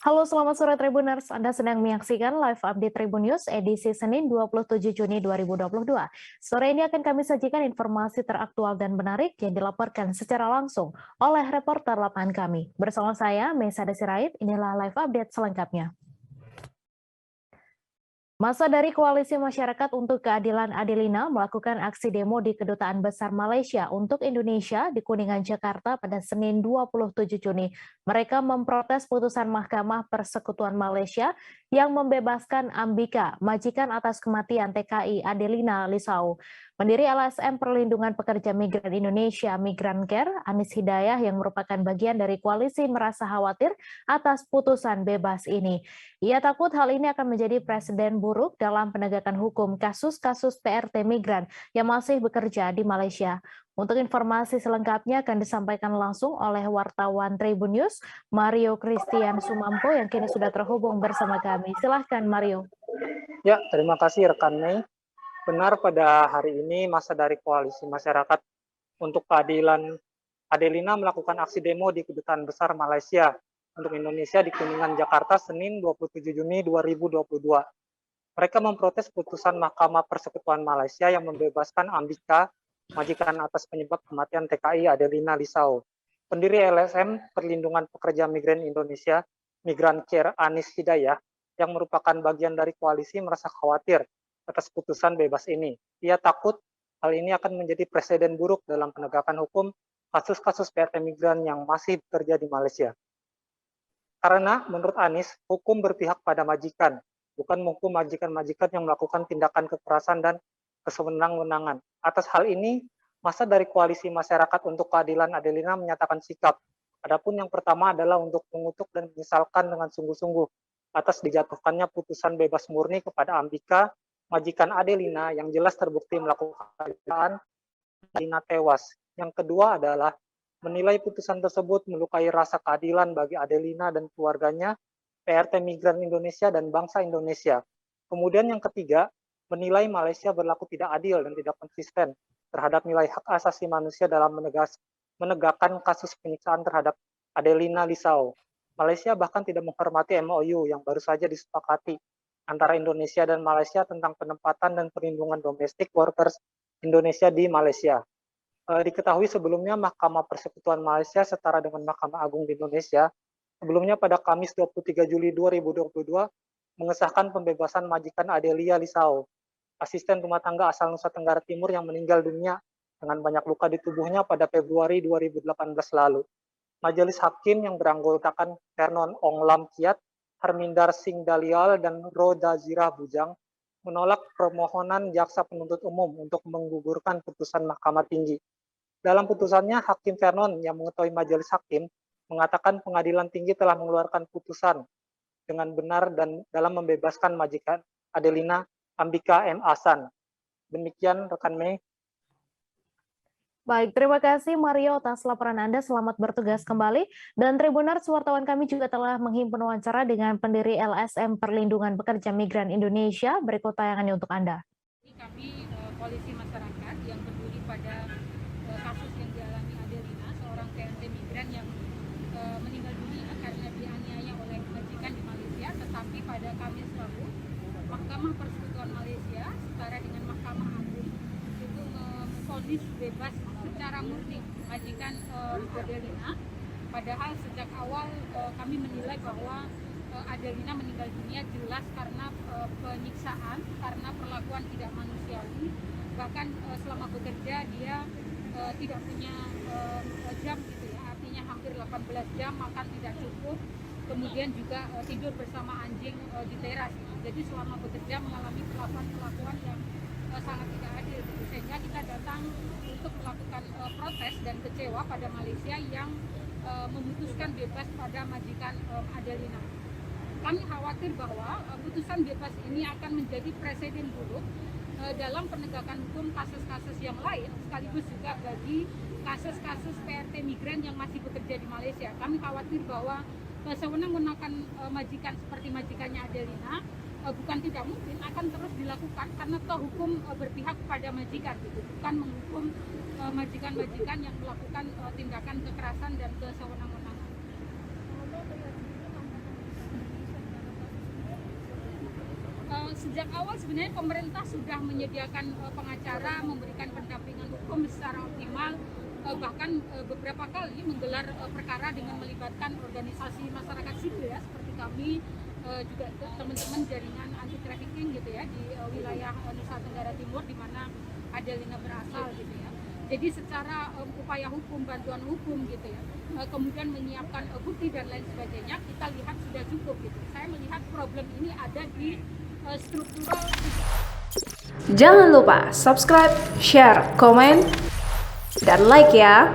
Halo, selamat sore Tribuners. Anda sedang menyaksikan live update Tribun News edisi Senin 27 Juni 2022. Sore ini akan kami sajikan informasi teraktual dan menarik yang dilaporkan secara langsung oleh reporter lapangan kami. Bersama saya, Mesa Desirait, inilah live update selengkapnya. Masa dari Koalisi Masyarakat untuk Keadilan Adelina melakukan aksi demo di Kedutaan Besar Malaysia untuk Indonesia di Kuningan, Jakarta pada Senin 27 Juni. Mereka memprotes putusan Mahkamah Persekutuan Malaysia yang membebaskan Ambika, majikan atas kematian TKI Adelina Lisau. Pendiri LSM Perlindungan Pekerja Migran Indonesia Migran Care, Anis Hidayah yang merupakan bagian dari koalisi merasa khawatir atas putusan bebas ini. Ia takut hal ini akan menjadi presiden buruk dalam penegakan hukum kasus-kasus PRT migran yang masih bekerja di Malaysia. Untuk informasi selengkapnya akan disampaikan langsung oleh wartawan Tribun News, Mario Christian Sumampo yang kini sudah terhubung bersama kami. Silahkan Mario. Ya, terima kasih rekan Mei. Benar pada hari ini masa dari Koalisi Masyarakat untuk Keadilan Adelina melakukan aksi demo di Kedutaan Besar Malaysia untuk Indonesia di Kuningan, Jakarta, Senin 27 Juni 2022. Mereka memprotes putusan Mahkamah Persekutuan Malaysia yang membebaskan Ambika, majikan atas penyebab kematian TKI Adelina Lisau. Pendiri LSM Perlindungan Pekerja Migran Indonesia, Migran Care Anis Hidayah, yang merupakan bagian dari koalisi merasa khawatir atas putusan bebas ini. Ia takut hal ini akan menjadi presiden buruk dalam penegakan hukum kasus-kasus PRT migran yang masih bekerja di Malaysia. Karena menurut Anis, hukum berpihak pada majikan, bukan menghukum majikan-majikan yang melakukan tindakan kekerasan dan kesewenang-wenangan. Atas hal ini, masa dari Koalisi Masyarakat untuk Keadilan Adelina menyatakan sikap. Adapun yang pertama adalah untuk mengutuk dan menyesalkan dengan sungguh-sungguh atas dijatuhkannya putusan bebas murni kepada Ambika, majikan Adelina yang jelas terbukti melakukan kejahatan, Adelina tewas. Yang kedua adalah menilai putusan tersebut melukai rasa keadilan bagi Adelina dan keluarganya, PRT migran Indonesia dan bangsa Indonesia. Kemudian yang ketiga, menilai Malaysia berlaku tidak adil dan tidak konsisten terhadap nilai hak asasi manusia dalam menegakkan kasus penyiksaan terhadap Adelina Lisau. Malaysia bahkan tidak menghormati MOU yang baru saja disepakati antara Indonesia dan Malaysia tentang penempatan dan perlindungan domestic workers Indonesia di Malaysia. Diketahui sebelumnya Mahkamah Persekutuan Malaysia setara dengan Mahkamah Agung di Indonesia sebelumnya pada Kamis 23 Juli 2022 mengesahkan pembebasan majikan Adelia Lisau, asisten rumah tangga asal Nusa Tenggara Timur yang meninggal dunia dengan banyak luka di tubuhnya pada Februari 2018 lalu. Majelis Hakim yang beranggotakan Vernon Ong Lam Kiat, Harminder Singh Dalial, dan Roda Zirah Bujang menolak permohonan jaksa penuntut umum untuk menggugurkan putusan Mahkamah Tinggi. Dalam putusannya, Hakim Vernon yang mengetahui Majelis Hakim mengatakan Pengadilan Tinggi telah mengeluarkan putusan dengan benar dan dalam membebaskan majikan Adelina Ambika M. Ahsan. Demikian rekan Mei. Baik, terima kasih Mario atas laporan Anda. Selamat bertugas kembali. Dan Tribuners, wartawan kami juga telah menghimpun wawancara dengan pendiri LSM Perlindungan Pekerja Migran Indonesia. Berikut tayangannya untuk Anda. Kami koalisi masyarakat yang peduli pada kasus yang dialami Adelina, seorang PRT migran yang meninggal dunia karena dianiaya oleh majikan di Malaysia. Tetapi pada Kamis lalu, Mahkamah Persekutuan Malaysia setara dengan Mahkamah Agung itu memvonis bebas secara murni majikan Adelina. Padahal sejak awal kami menilai bahwa Adelina meninggal dunia jelas karena penyiksaan, karena perlakuan tidak manusiawi. Bahkan selama bekerja dia tidak punya jam gitu ya, artinya hampir 18 jam makan tidak cukup. Kemudian juga tidur bersama anjing di teras. Jadi selama bekerja mengalami perlakuan yang sangat tidak adil. Sehingga kita datang untuk melakukan protes dan kecewa pada Malaysia yang memutuskan bebas pada majikan Adelina. Kami khawatir bahwa putusan bebas ini akan menjadi presiden buruk dalam penegakan hukum kasus-kasus yang lain, sekaligus juga bagi kasus-kasus PRT migran yang masih bekerja di Malaysia. Kami khawatir bahwa sewenang-wenangkan majikan seperti majikannya Adelina bukan tidak mungkin akan terus dilakukan karena toh hukum berpihak pada majikan, gitu. Bukan menghukum majikan-majikan yang melakukan tindakan kekerasan dan kesewenang-wenangan. Sejak awal sebenarnya pemerintah sudah menyediakan pengacara, memberikan pendampingan hukum secara optimal, bahkan beberapa kali menggelar perkara dengan melibatkan organisasi masyarakat sipil ya, seperti kami, juga teman-teman jaringan anti trafficking gitu ya di wilayah Nusa Tenggara Timur di mana Adelina berasal gitu ya. Jadi secara upaya hukum, bantuan hukum gitu ya, kemudian menyiapkan bukti dan lain sebagainya, kita lihat sudah cukup gitu. Saya melihat problem ini ada di struktural. Jangan lupa subscribe, share, komen, dan like ya.